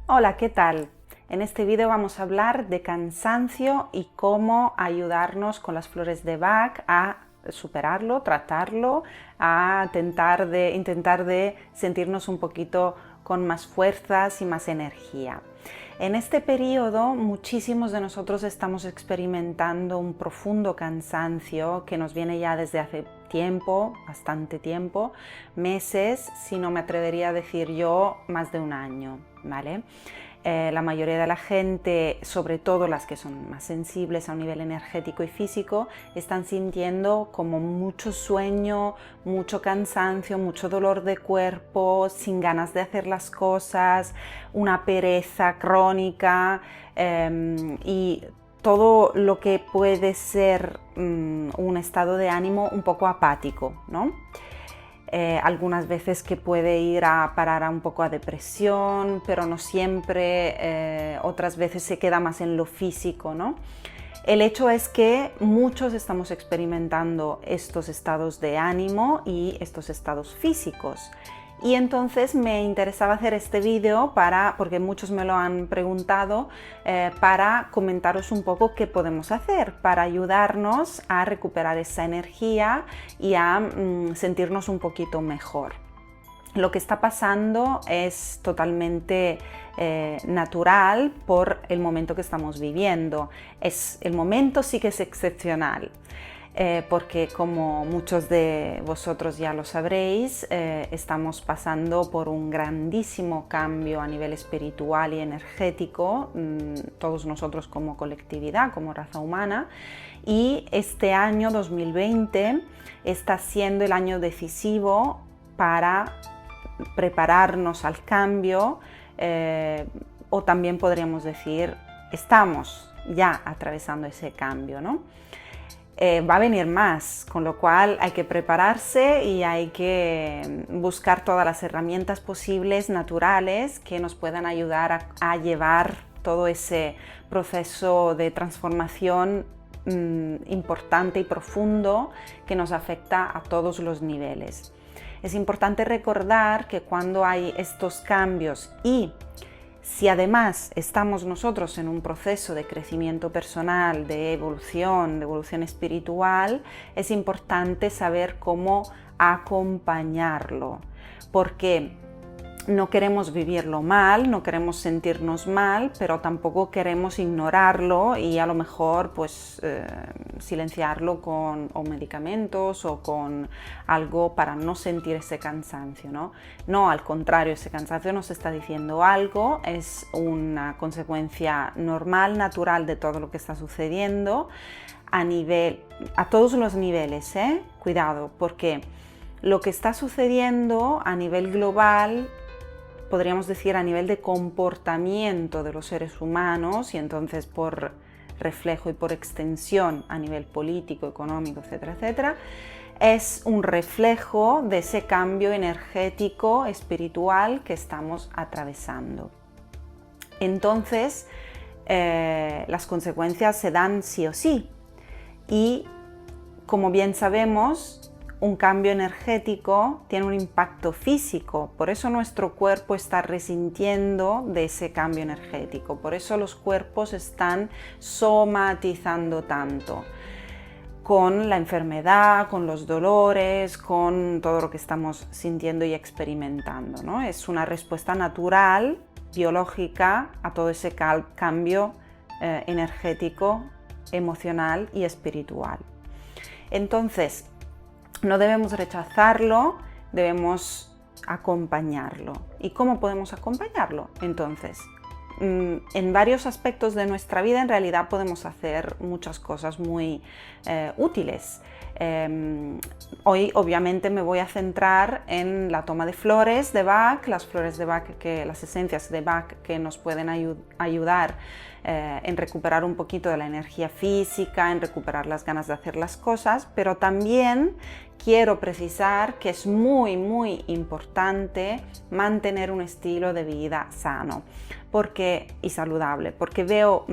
Hola, ¿qué tal? En este vídeo vamos a hablar de cansancio y cómo ayudarnos con las flores de Bach a superarlo, tratarlo, a intentar de sentirnos un poquito con más fuerzas y más energía. En este periodo, muchísimos de nosotros estamos experimentando un profundo cansancio que nos viene ya desde hace tiempo, bastante tiempo, meses, si no me atrevería a decir yo, más de un año, ¿vale? La mayoría de la gente, sobre todo las que son más sensibles a un nivel energético y físico, están sintiendo como mucho sueño, mucho cansancio, mucho dolor de cuerpo, sin ganas de hacer las cosas, una pereza crónica y todo lo que puede ser un estado de ánimo un poco apático, ¿no? Algunas veces que puede ir a parar un poco a depresión, pero no siempre, otras veces se queda más en lo físico, ¿no? El hecho es que muchos estamos experimentando estos estados de ánimo y estos estados físicos. Y entonces me interesaba hacer este vídeo porque muchos me lo han preguntado, para comentaros un poco qué podemos hacer para ayudarnos a recuperar esa energía y a sentirnos un poquito mejor. Lo que está pasando es totalmente natural por el momento que estamos viviendo. El momento sí que es excepcional. Porque como muchos de vosotros ya lo sabréis, estamos pasando por un grandísimo cambio a nivel espiritual y energético, todos nosotros como colectividad, como raza humana, y este año 2020 está siendo el año decisivo para prepararnos al cambio, o también podríamos decir, estamos ya atravesando ese cambio, ¿no? Va a venir más, con lo cual hay que prepararse y hay que buscar todas las herramientas posibles, naturales, que nos puedan ayudar a llevar todo ese proceso de transformación importante y profundo que nos afecta a todos los niveles. Es importante recordar que cuando hay estos cambios y si además estamos nosotros en un proceso de crecimiento personal, de evolución espiritual, es importante saber cómo acompañarlo, porque no queremos vivirlo mal, no queremos sentirnos mal, pero tampoco queremos ignorarlo y a lo mejor pues silenciarlo con medicamentos o con algo para no sentir ese cansancio, ¿no? No, al contrario, ese cansancio nos está diciendo algo, es una consecuencia normal, natural de todo lo que está sucediendo a todos los niveles, ¿eh? Cuidado, porque lo que está sucediendo a nivel global, podríamos decir a nivel de comportamiento de los seres humanos y entonces por reflejo y por extensión a nivel político, económico, etcétera, etcétera, es un reflejo de ese cambio energético, espiritual que estamos atravesando. Entonces, las consecuencias se dan sí o sí y, como bien sabemos, un cambio energético tiene un impacto físico, por eso nuestro cuerpo está resintiendo de ese cambio energético, por eso los cuerpos están somatizando tanto, con la enfermedad, con los dolores, con todo lo que estamos sintiendo y experimentando, ¿no? Es una respuesta natural, biológica, a todo ese cambio energético, emocional y espiritual. Entonces, no debemos rechazarlo, debemos acompañarlo. ¿Y cómo podemos acompañarlo? Entonces, en varios aspectos de nuestra vida en realidad podemos hacer muchas cosas muy útiles. Hoy obviamente me voy a centrar en la toma de flores de Bach, las flores de Bach, las esencias de Bach que nos pueden ayudar en recuperar un poquito de la energía física, en recuperar las ganas de hacer las cosas, pero también quiero precisar que es muy, muy importante mantener un estilo de vida sano y saludable, porque veo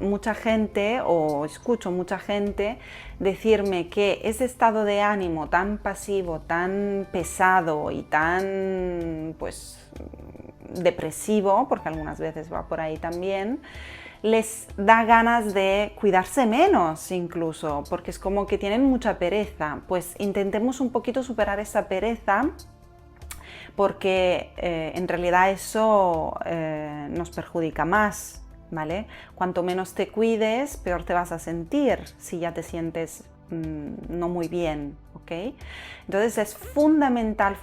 mucha gente o escucho mucha gente decirme que ese estado de ánimo tan pasivo, tan pesado y tan, pues, depresivo, porque algunas veces va por ahí también, les da ganas de cuidarse menos incluso, porque es como que tienen mucha pereza. Pues intentemos un poquito superar esa pereza, porque en realidad eso nos perjudica más, ¿vale? Cuanto menos te cuides, peor te vas a sentir si ya te sientes no muy bien, ¿ok? Entonces es fundamental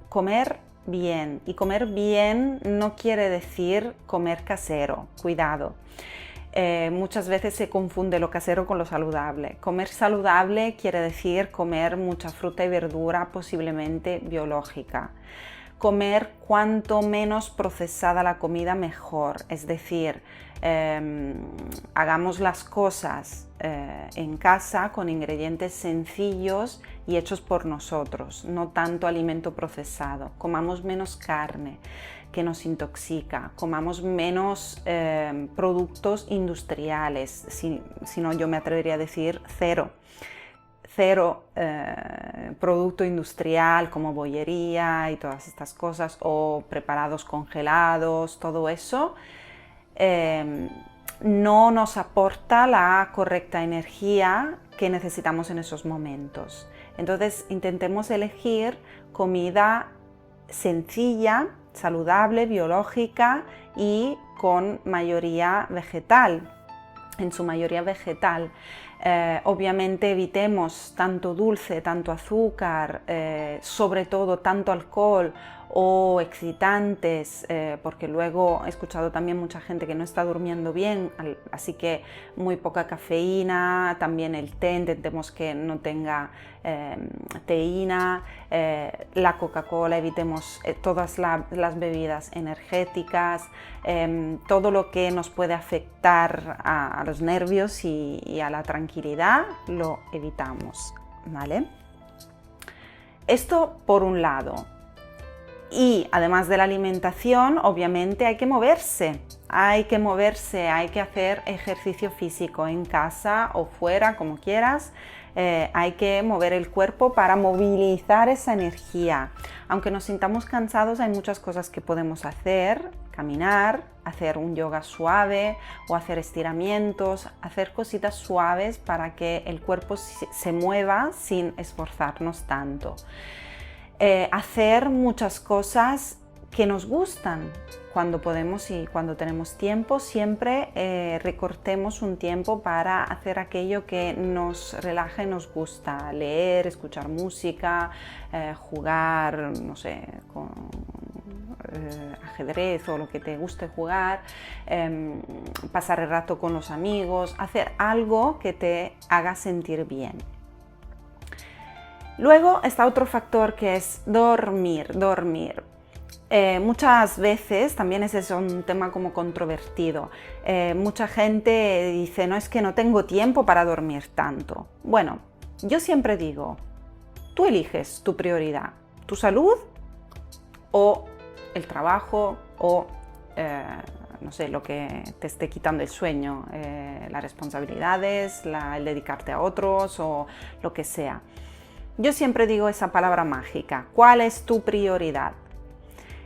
comer bien. Y comer bien no quiere decir comer casero, cuidado. Muchas veces se confunde lo casero con lo saludable. Comer saludable quiere decir comer mucha fruta y verdura, posiblemente biológica. Comer cuanto menos procesada la comida, mejor. Es decir, hagamos las cosas en casa con ingredientes sencillos y hechos por nosotros, no tanto alimento procesado. Comamos menos carne, que nos intoxica, comamos menos productos industriales, si no yo me atrevería a decir cero producto industrial como bollería y todas estas cosas, o preparados congelados, todo eso no nos aporta la correcta energía que necesitamos en esos momentos. Entonces intentemos elegir comida sencilla, saludable, biológica y con mayoría vegetal, en su mayoría vegetal. Obviamente evitemos tanto dulce, tanto azúcar, sobre todo tanto alcohol o excitantes, porque luego he escuchado también mucha gente que no está durmiendo bien, así que muy poca cafeína, también el té, intentemos que no tenga teína, la Coca-Cola, evitemos todas las bebidas energéticas, todo lo que nos puede afectar a los nervios y a la tranquilidad, lo evitamos, ¿vale? Esto por un lado. Y además de la alimentación, obviamente hay que moverse, hay que hacer ejercicio físico en casa o fuera, como quieras. Hay que mover el cuerpo para movilizar esa energía. Aunque nos sintamos cansados, hay muchas cosas que podemos hacer: caminar, hacer un yoga suave o hacer estiramientos, hacer cositas suaves para que el cuerpo se mueva sin esforzarnos tanto. Hacer muchas cosas que nos gustan cuando podemos y cuando tenemos tiempo. Siempre recortemos un tiempo para hacer aquello que nos relaja y nos gusta: leer, escuchar música, jugar, no sé, con ajedrez o lo que te guste jugar, pasar el rato con los amigos, hacer algo que te haga sentir bien. Luego está otro factor, que es dormir. Muchas veces, también ese es un tema como controvertido, mucha gente dice: no, es que no tengo tiempo para dormir tanto. Bueno, yo siempre digo, tú eliges tu prioridad, tu salud o el trabajo o no sé, lo que te esté quitando el sueño, las responsabilidades, el dedicarte a otros o lo que sea. Yo siempre digo esa palabra mágica: ¿cuál es tu prioridad?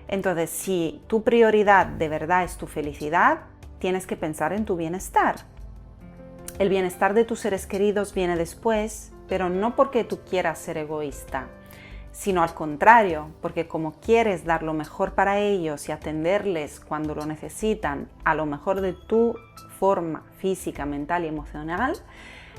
Entonces, si tu prioridad de verdad es tu felicidad, tienes que pensar en tu bienestar. El bienestar de tus seres queridos viene después, pero no porque tú quieras ser egoísta, sino al contrario, porque como quieres dar lo mejor para ellos y atenderles cuando lo necesitan a lo mejor de tu forma física, mental y emocional,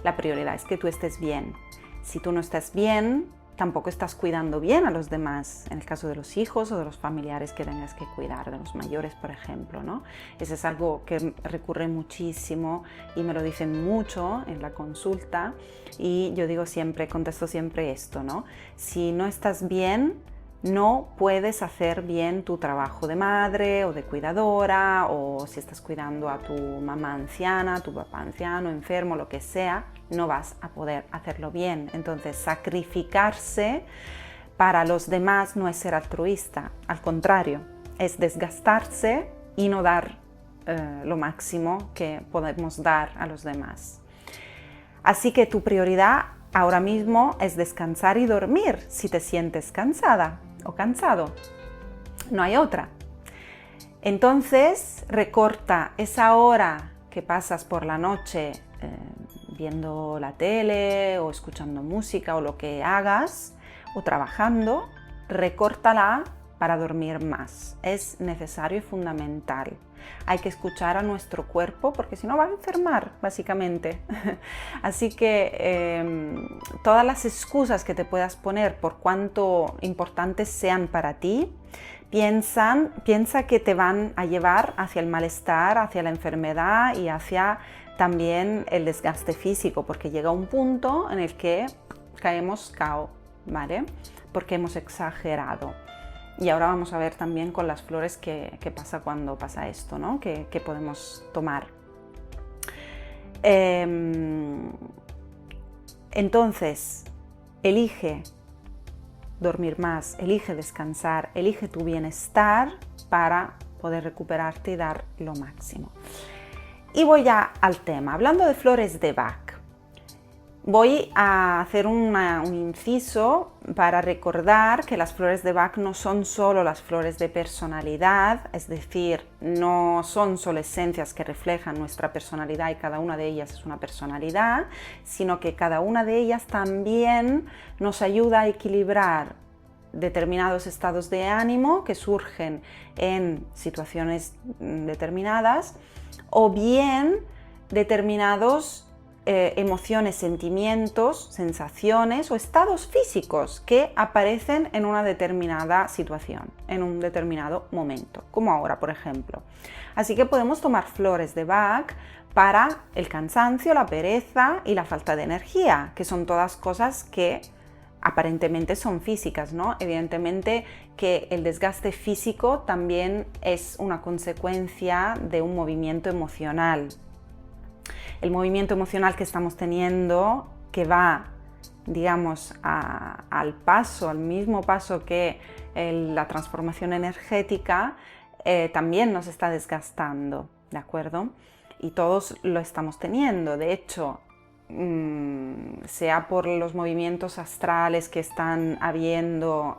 la prioridad es que tú estés bien. Si tú no estás bien, tampoco estás cuidando bien a los demás, en el caso de los hijos o de los familiares que tengas que cuidar, de los mayores, por ejemplo, ¿no? Eso es algo que recurre muchísimo y me lo dicen mucho en la consulta, y yo digo siempre, contesto siempre esto, ¿no? Si no estás bien, no puedes hacer bien tu trabajo de madre o de cuidadora, o si estás cuidando a tu mamá anciana, tu papá anciano, enfermo, lo que sea, no vas a poder hacerlo bien. Entonces, sacrificarse para los demás no es ser altruista, al contrario, es desgastarse y no dar lo máximo que podemos dar a los demás. Así que tu prioridad ahora mismo es descansar y dormir si te sientes cansada o cansado. No hay otra. Entonces recorta esa hora que pasas por la noche viendo la tele o escuchando música o lo que hagas o trabajando, recórtala para dormir más. Es necesario y fundamental. Hay que escuchar a nuestro cuerpo porque si no va a enfermar, básicamente. Así que todas las excusas que te puedas poner por cuánto importantes sean para ti, piensa que te van a llevar hacia el malestar, hacia la enfermedad y hacia también el desgaste físico, porque llega un punto en el que caemos KO, ¿vale? Porque hemos exagerado. Y ahora vamos a ver también con las flores qué pasa cuando pasa esto, ¿no? ¿Qué podemos tomar? Entonces, elige dormir más, elige descansar, elige tu bienestar para poder recuperarte y dar lo máximo. Y voy ya al tema, hablando de flores de Bach. Voy a hacer un inciso para recordar que las flores de Bach no son solo las flores de personalidad, es decir, no son solo esencias que reflejan nuestra personalidad y cada una de ellas es una personalidad, sino que cada una de ellas también nos ayuda a equilibrar determinados estados de ánimo que surgen en situaciones determinadas o bien determinados emociones, sentimientos, sensaciones o estados físicos que aparecen en una determinada situación, en un determinado momento, como ahora, por ejemplo. Así que podemos tomar flores de Bach para el cansancio, la pereza y la falta de energía, que son todas cosas que aparentemente son físicas, ¿no? Evidentemente que el desgaste físico también es una consecuencia de un movimiento emocional. El movimiento emocional que estamos teniendo, que va, digamos, al mismo paso que la transformación energética, también nos está desgastando, ¿de acuerdo? Y todos lo estamos teniendo. De hecho, sea por los movimientos astrales que están habiendo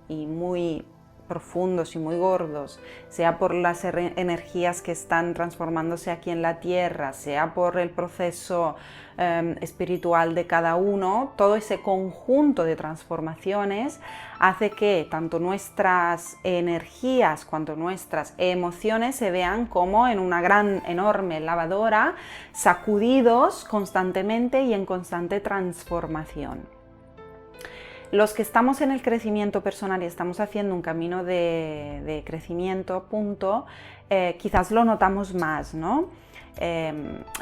y muy profundos y muy gordos, sea por las energías que están transformándose aquí en la Tierra, sea por el proceso espiritual de cada uno, todo ese conjunto de transformaciones hace que tanto nuestras energías cuanto nuestras emociones se vean como en una gran, enorme lavadora, sacudidos constantemente y en constante transformación. Los que estamos en el crecimiento personal y estamos haciendo un camino de crecimiento, quizás lo notamos más, ¿no?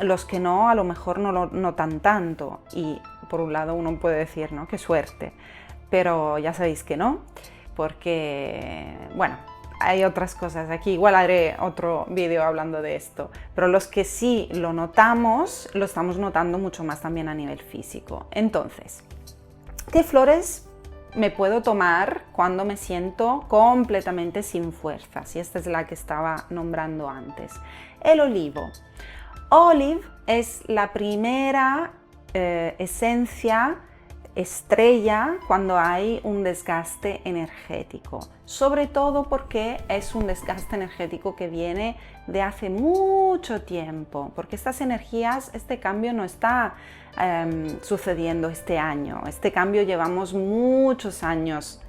Los que no, a lo mejor no lo notan tanto y por un lado uno puede decir, ¿no? ¡Qué suerte! Pero ya sabéis que no, porque, bueno, hay otras cosas aquí, igual haré otro vídeo hablando de esto, pero los que sí lo notamos, lo estamos notando mucho más también a nivel físico. Entonces, ¿qué flores me puedo tomar cuando me siento completamente sin fuerzas? Y esta es la que estaba nombrando antes. El olivo. Olive es la primera esencia estrella cuando hay un desgaste energético, sobre todo porque es un desgaste energético que viene de hace mucho tiempo, porque estas energías, este cambio no está sucediendo este año, este cambio llevamos muchos años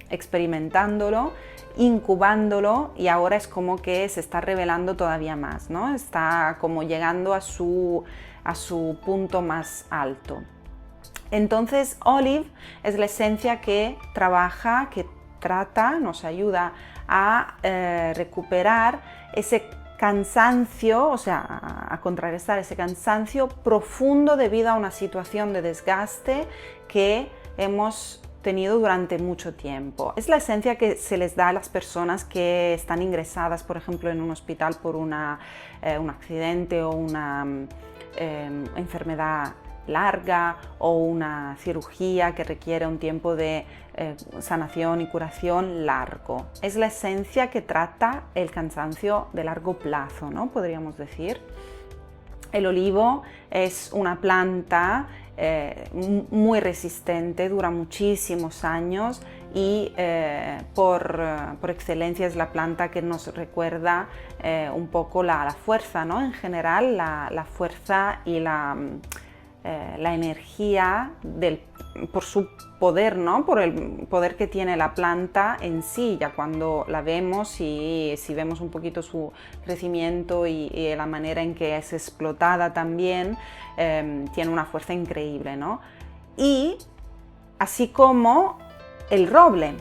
experimentándolo, incubándolo y ahora es como que se está revelando todavía más, ¿no? Está como llegando a su punto más alto. Entonces, olive es la esencia que trabaja, que trata, nos ayuda a recuperar ese cansancio, o sea, a contrarrestar ese cansancio profundo debido a una situación de desgaste que hemos tenido durante mucho tiempo. Es la esencia que se les da a las personas que están ingresadas, por ejemplo, en un hospital por un accidente o una enfermedad larga o una cirugía que requiere un tiempo de sanación y curación largo. Es la esencia que trata el cansancio de largo plazo, ¿no? Podríamos decir. El olivo es una planta muy resistente, dura muchísimos años y por excelencia es la planta que nos recuerda un poco la fuerza, ¿no? En general, la fuerza y la energía por su poder, ¿no? Por el poder que tiene la planta en sí. Ya cuando la vemos y si vemos un poquito su crecimiento y la manera en que es explotada también, tiene una fuerza increíble, ¿no? Y así como el roble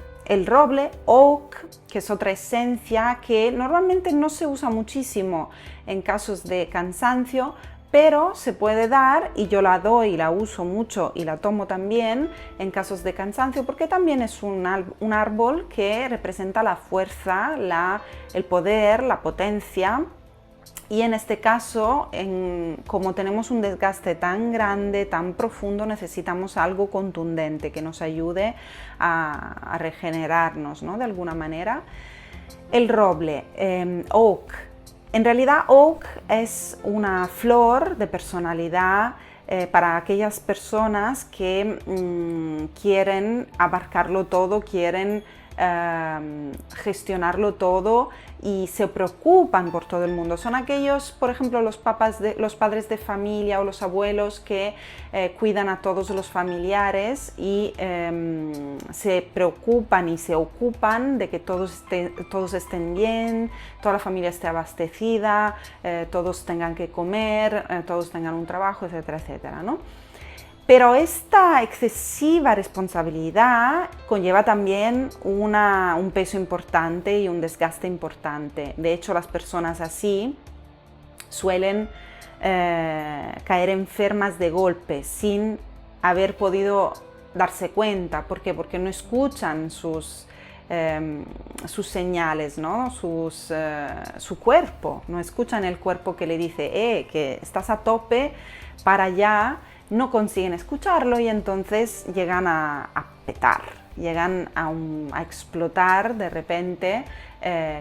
oak, que es otra esencia que normalmente no se usa muchísimo en casos de cansancio, pero se puede dar, y yo la doy, la uso mucho y la tomo también en casos de cansancio, porque también es un árbol que representa la fuerza, el poder, la potencia. Y en este caso, como tenemos un desgaste tan grande, tan profundo, necesitamos algo contundente que nos ayude a regenerarnos, ¿no? De alguna manera. El roble, oak. En realidad, oak es una flor de personalidad para aquellas personas que quieren abarcarlo todo, quieren gestionarlo todo y se preocupan por todo el mundo. Son aquellos, por ejemplo, los padres de familia o los abuelos que cuidan a todos los familiares y se preocupan y se ocupan de que todos estén bien, toda la familia esté abastecida, todos tengan que comer, todos tengan un trabajo, etcétera, etcétera, ¿no? Pero esta excesiva responsabilidad conlleva también un peso importante y un desgaste importante. De hecho, las personas así suelen caer enfermas de golpe sin haber podido darse cuenta. ¿Por qué? Porque no escuchan sus señales, ¿no? Su cuerpo, no escuchan el cuerpo que le dice que estás a tope, para allá. No consiguen escucharlo y entonces llegan a petar, llegan a explotar de repente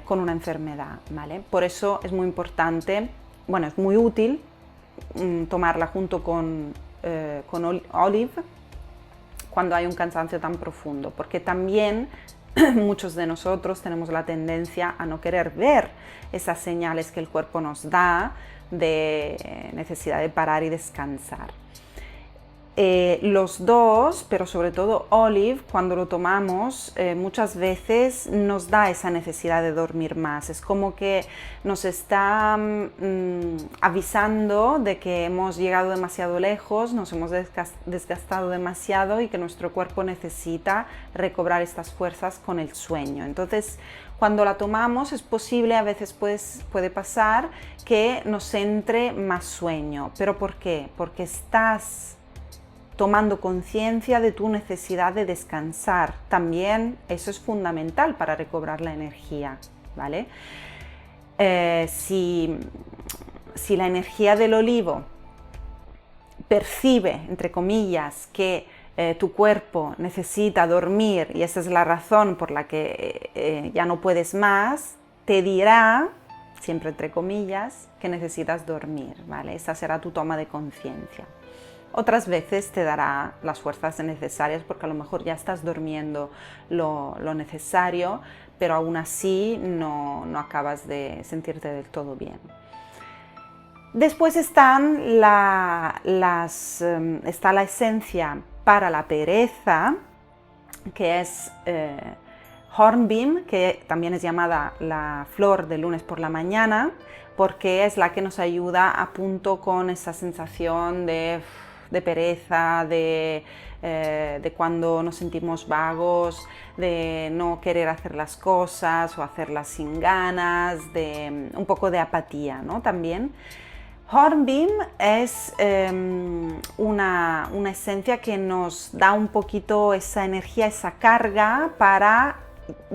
con una enfermedad, ¿vale? Por eso es muy importante, bueno, es muy útil tomarla junto con olive cuando hay un cansancio tan profundo, porque también muchos de nosotros tenemos la tendencia a no querer ver esas señales que el cuerpo nos da de necesidad de parar y descansar. Los dos, pero sobre todo olive, cuando lo tomamos, muchas veces nos da esa necesidad de dormir más. Es como que nos está avisando de que hemos llegado demasiado lejos, nos hemos desgastado demasiado y que nuestro cuerpo necesita recobrar estas fuerzas con el sueño. Entonces, cuando la tomamos es posible, a veces puede pasar que nos entre más sueño. ¿Pero por qué? Porque estás tomando conciencia de tu necesidad de descansar. También eso es fundamental para recobrar la energía, ¿vale? Si la energía del olivo percibe, entre comillas, que tu cuerpo necesita dormir y esa es la razón por la que ya no puedes más, te dirá, siempre entre comillas, que necesitas dormir, ¿vale? Esa será tu toma de conciencia. Otras veces te dará las fuerzas necesarias porque a lo mejor ya estás durmiendo lo necesario, pero aún así no acabas de sentirte del todo bien. Después está la esencia para la pereza, que es hornbeam, que también es llamada la flor del lunes por la mañana, porque es la que nos ayuda a punto con esa sensación de pereza, de cuando nos sentimos vagos, de no querer hacer las cosas o hacerlas sin ganas, de un poco de apatía, ¿no? También. Hornbeam es una esencia que nos da un poquito esa energía, esa carga para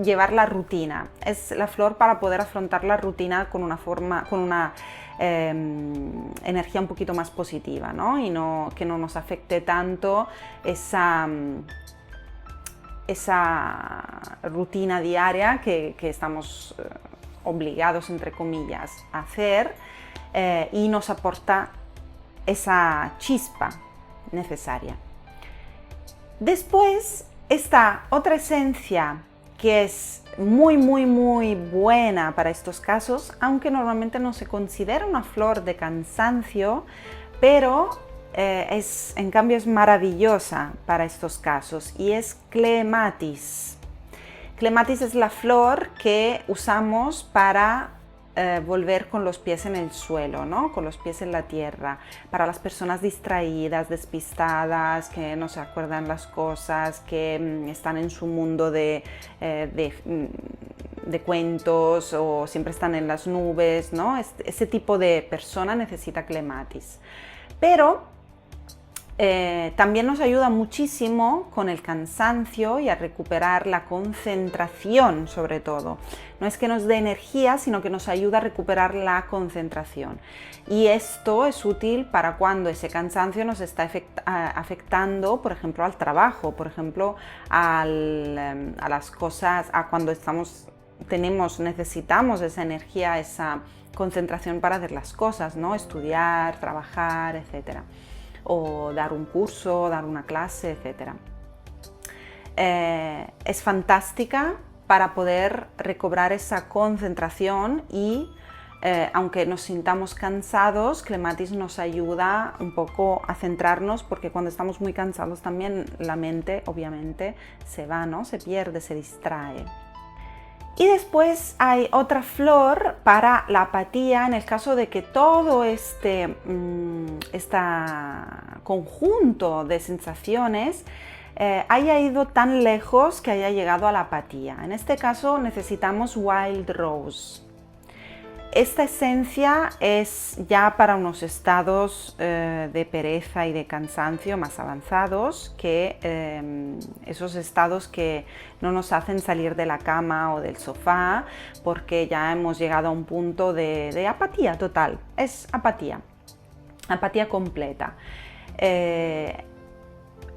llevar la rutina. Es la flor para poder afrontar la rutina con una energía un poquito más positiva, ¿no? Y que no nos afecte tanto esa rutina diaria que estamos obligados, entre comillas, a hacer, y nos aporta esa chispa necesaria. Después Esta otra esencia que es muy buena para estos casos, aunque normalmente no se considera una flor de cansancio, pero en cambio es maravillosa para estos casos, y es Clematis. Clematis es la flor que usamos para volver con los pies en el suelo, ¿no? Con los pies en la tierra, para las personas distraídas, despistadas, que no se acuerdan las cosas, que están en su mundo de cuentos, o siempre están en las nubes, ¿no? Ese tipo de persona necesita Clematis. Pero también nos ayuda muchísimo con el cansancio y a recuperar la concentración, sobre todo. No es que nos dé energía, sino que nos ayuda a recuperar la concentración. Y esto es útil para cuando ese cansancio nos está afectando, por ejemplo, al trabajo, por ejemplo, a las cosas, a cuando necesitamos esa energía, esa concentración para hacer las cosas, ¿no? Estudiar, trabajar, etcétera. O dar un curso, dar una clase, etc. Es fantástica para poder recobrar esa concentración y aunque nos sintamos cansados, Clematis nos ayuda un poco a centrarnos, porque cuando estamos muy cansados también la mente obviamente se va, ¿no? Se pierde, se distrae. Y después hay otra flor para la apatía, en el caso de que todo este conjunto de sensaciones haya ido tan lejos que haya llegado a la apatía. En este caso necesitamos Wild Rose. Esta esencia es ya para unos estados de pereza y de cansancio más avanzados, que esos estados que no nos hacen salir de la cama o del sofá, porque ya hemos llegado a un punto de apatía total. Es apatía completa.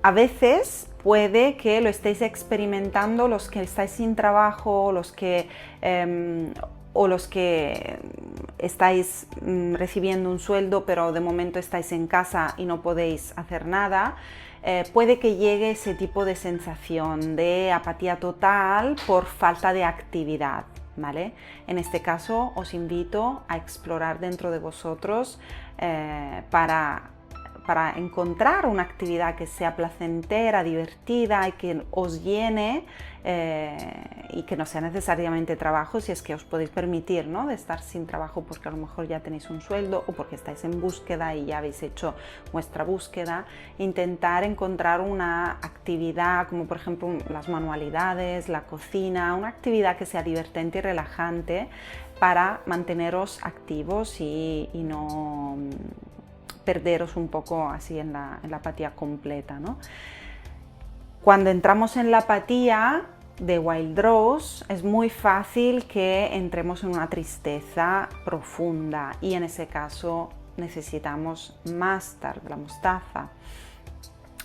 A veces puede que lo estéis experimentando los que estáis sin trabajo, o los que estáis recibiendo un sueldo, pero de momento estáis en casa y no podéis hacer nada. Puede que llegue ese tipo de sensación de apatía total por falta de actividad, ¿vale? En este caso os invito a explorar dentro de vosotros para encontrar una actividad que sea placentera, divertida y que os llene, y que no sea necesariamente trabajo, si es que os podéis permitir, ¿no?, de estar sin trabajo porque a lo mejor ya tenéis un sueldo o porque estáis en búsqueda y ya habéis hecho vuestra búsqueda. Intentar encontrar una actividad como por ejemplo las manualidades, la cocina, una actividad que sea divertente y relajante para manteneros activos y no perderos un poco así en la apatía completa, ¿no? Cuando entramos en la apatía de Wild Rose es muy fácil que entremos en una tristeza profunda, y en ese caso necesitamos Mustard, la mostaza.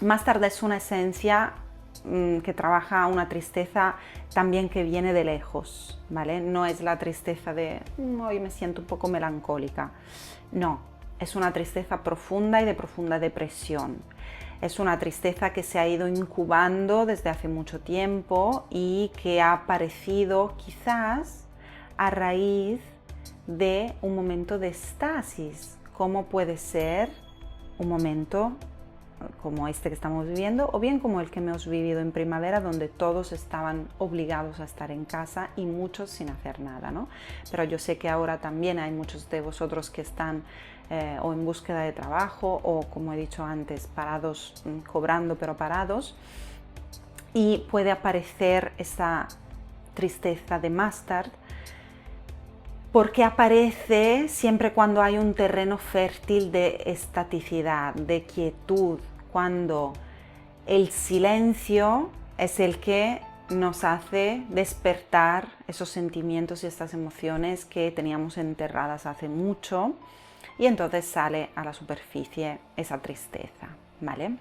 Mustard es una esencia que trabaja una tristeza también que viene de lejos, ¿vale? No es la tristeza de hoy me siento un poco melancólica, no, es una tristeza profunda y de profunda depresión. Es una tristeza que se ha ido incubando desde hace mucho tiempo y que ha aparecido quizás a raíz de un momento de estasis, como puede ser un momento como este que estamos viviendo, o bien como el que hemos vivido en primavera, donde todos estaban obligados a estar en casa y muchos sin hacer nada, ¿no? Pero yo sé que ahora también hay muchos de vosotros que están o en búsqueda de trabajo, o como he dicho antes, parados, cobrando pero parados, y puede aparecer esa tristeza de Mustard, porque aparece siempre cuando hay un terreno fértil de estaticidad, de quietud, cuando el silencio es el que nos hace despertar esos sentimientos y estas emociones que teníamos enterradas hace mucho, y entonces sale a la superficie esa tristeza, ¿vale?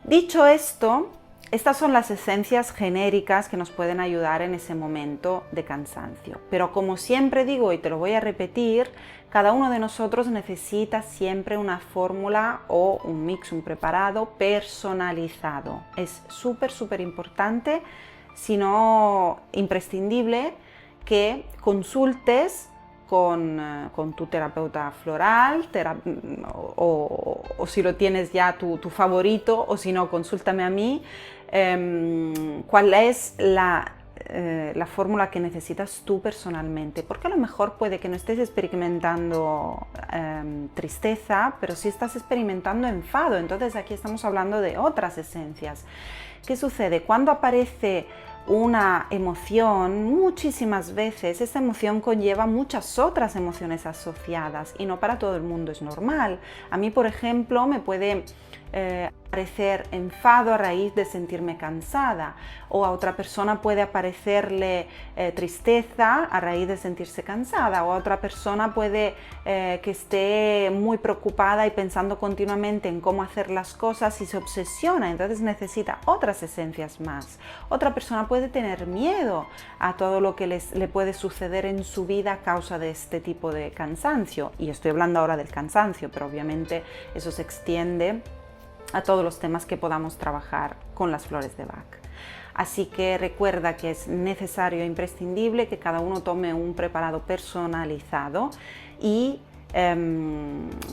Dicho esto, Estas son las esencias genéricas que nos pueden ayudar en ese momento de cansancio. Pero como siempre digo, y te lo voy a repetir, cada uno de nosotros necesita siempre una fórmula o un mix, un preparado personalizado. Es súper importante, si no imprescindible, que consultes con tu terapeuta floral o si lo tienes ya tu favorito, o si no, consúltame a mí, cuál es la fórmula que necesitas tú personalmente, porque a lo mejor puede que no estés experimentando tristeza, pero sí estás experimentando enfado. Entonces aquí estamos hablando de otras esencias. ¿Qué sucede? Cuando aparece una emoción, muchísimas veces esa emoción conlleva muchas otras emociones asociadas y no para todo el mundo es normal. A mí, por ejemplo, me puede aparecer enfado a raíz de sentirme cansada, o a otra persona puede aparecerle tristeza a raíz de sentirse cansada, o a otra persona puede que esté muy preocupada y pensando continuamente en cómo hacer las cosas y se obsesiona, entonces necesita otras esencias más. Otra persona puede tener miedo a todo lo que le puede suceder en su vida a causa de este tipo de cansancio, y estoy hablando ahora del cansancio, pero obviamente eso se extiende a todos los temas que podamos trabajar con las flores de Bach. Así que recuerda que es necesario e imprescindible que cada uno tome un preparado personalizado, y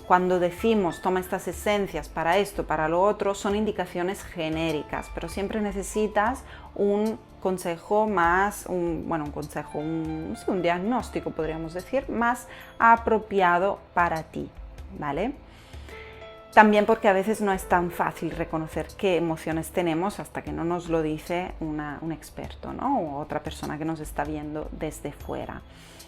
cuando decimos toma estas esencias para esto, para lo otro, son indicaciones genéricas, pero siempre necesitas un consejo más, un diagnóstico, podríamos decir, más apropiado para ti, ¿vale? También porque a veces no es tan fácil reconocer qué emociones tenemos hasta que no nos lo dice un experto, ¿no? O otra persona que nos está viendo desde fuera.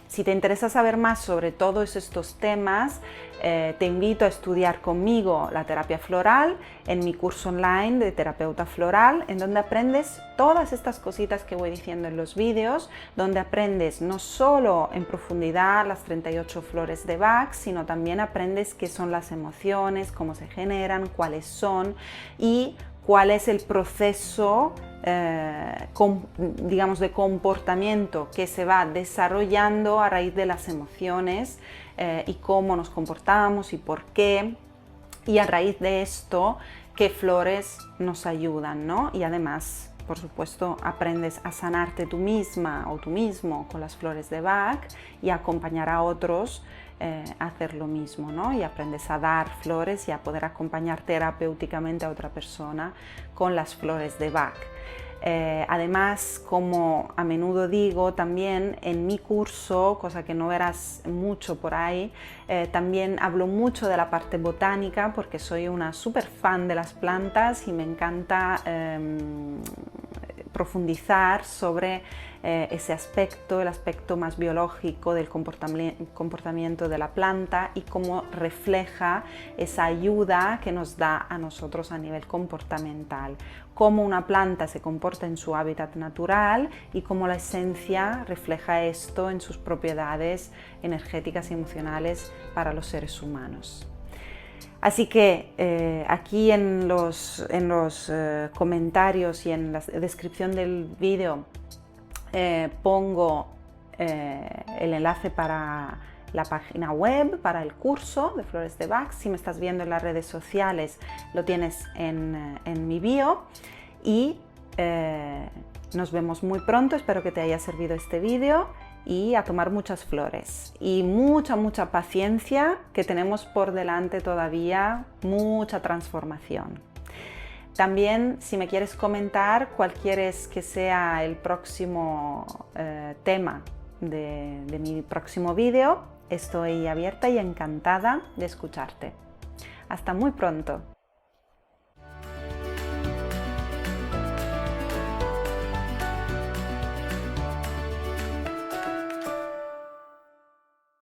Si te interesa saber más sobre todos estos temas, te invito a estudiar conmigo la terapia floral en mi curso online de terapeuta floral, en donde aprendes todas estas cositas que voy diciendo en los vídeos, donde aprendes no solo en profundidad las 38 flores de Bach, sino también aprendes qué son las emociones, cómo se generan, cuáles son y cuál es el proceso digamos de comportamiento que se va desarrollando a raíz de las emociones, y cómo nos comportamos y por qué, y a raíz de esto qué flores nos ayudan, ¿no? Y además, por supuesto, aprendes a sanarte tú misma o tú mismo con las flores de Bach y a acompañar a otros a hacer lo mismo, ¿no? Y aprendes a dar flores y a poder acompañar terapéuticamente a otra persona con las flores de Bach. Además, como a menudo digo, también en mi curso, cosa que no verás mucho por ahí, también hablo mucho de la parte botánica, porque soy una súper fan de las plantas y me encanta profundizar sobre ese aspecto, el aspecto más biológico del comportamiento de la planta y cómo refleja esa ayuda que nos da a nosotros a nivel comportamental, cómo una planta se comporta en su hábitat natural y cómo la esencia refleja esto en sus propiedades energéticas y emocionales para los seres humanos. Así que aquí en los comentarios y en la descripción del vídeo pongo el enlace para la página web, para el curso de Flores de Bach. Si me estás viendo en las redes sociales, lo tienes en mi bio. Y nos vemos muy pronto. Espero que te haya servido este vídeo. Y a tomar muchas flores y mucha paciencia, que tenemos por delante todavía mucha transformación. También, si me quieres comentar cuál quieres que sea el próximo tema de mi próximo vídeo, estoy abierta y encantada de escucharte. Hasta muy pronto.